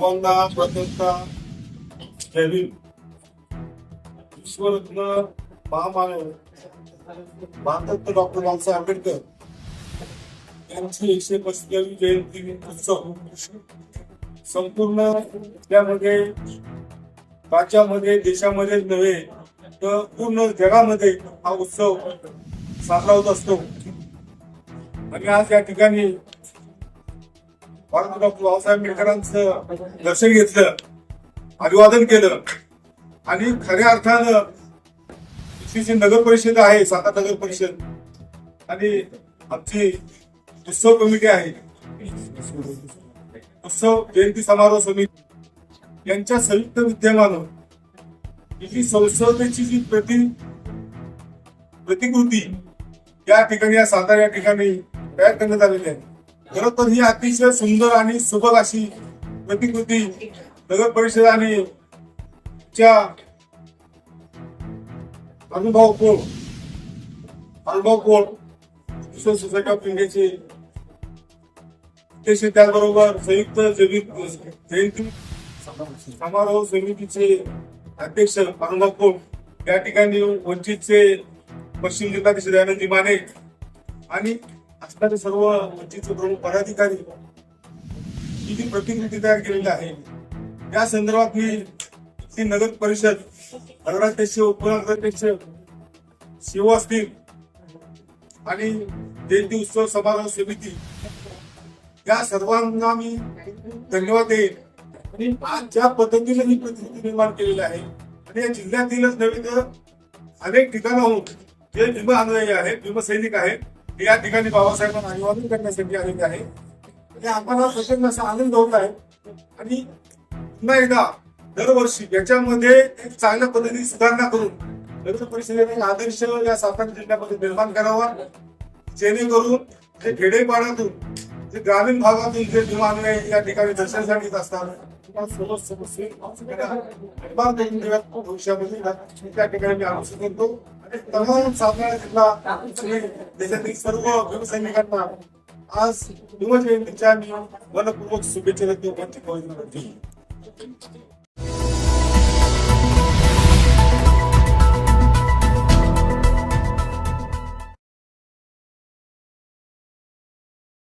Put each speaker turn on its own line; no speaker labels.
सर्वांना प्रथमतः जय भीम. विश्वरत्न महामानव भारतरत्न डॉक्टर बाबासाहेब आंबेडकर यांची 135वी जयंती उत्सव संपूर्ण त्यामध्ये राज्यामध्ये देशामध्ये नव्हे तर पूर्ण जगामध्ये हा उत्सव साजरा होत असतो. आणि आज या ठिकाणी भारत डॉक्टर बाबासाहेब आंबेडकरांचं दर्शन घेतलं, अभिवादन केलं आणि खऱ्या अर्थानं जी नगर परिषद आहे, सातारा नगर परिषद आणि आमची उत्सव कमिटी आहे, उत्सव जयंती समारोह समिती यांच्या संयुक्त विद्यमानं ही संसदेची जी प्रतिकृती या ठिकाणी या सातारा या ठिकाणी तयार करण्यात आलेली आहे. खरं तर ही अतिशय सुंदर आणि सुबक अशी प्रतिकृती नगर परिषद आणि अनुभव कोळ सोसायटी ऑफ इंडियाचे अध्यक्ष, त्याचबरोबर संयुक्त जयंती समारोह समितीचे अध्यक्ष अनुभव कोळ, या ठिकाणी वंचितचे पश्चिम जिल्हाध्यक्ष दयानंद माने आणि असणारे सर्व वंचितचे प्रमुख पदाधिकारी ही जी प्रतिकृती तयार केलेली आहे या संदर्भात मी नगर परिषद नगराध्यक्ष, उपनगराध्यक्ष, शिव असतील आणि जयंती उत्सव समारोह समिती या सर्वांना मी धन्यवाद देईन. आणि आज ज्या पद्धतीने ही प्रतिकृती निर्माण केलेली आहे आणि या जिल्ह्यातीलच नव्हे तर अनेक ठिकाणाहून जे भीम अनुयायी आहेत, भीमसैनिक आहेत, या ठिकाणी बाबासाहेबांना अभिवादन करण्यासाठी आलेले आहे. म्हणजे आम्हाला प्रचंड असा आनंद होत आहे. आणि पुन्हा एकदा दरवर्षी याच्यामध्ये एक चांगल्या पद्धतीने सुधारणा करून नगर परिषदेने आदर्श या सातारा जिल्ह्यामध्ये निर्माण करावा, जेणेकरून जे खेडेपाड्यातून, जे ग्रामीण भागातून जे भीम अनुयायी या ठिकाणी दर्शनासाठी येत असतात भविष्यामध्ये त्या ठिकाणी मी आलोचना करतो. आणि तमाम सातारा जिल्हा देशातील सर्व भीमसैनिकांना आज भीम जयंतीच्या मी मनपूर्वक शुभेच्छा देतो.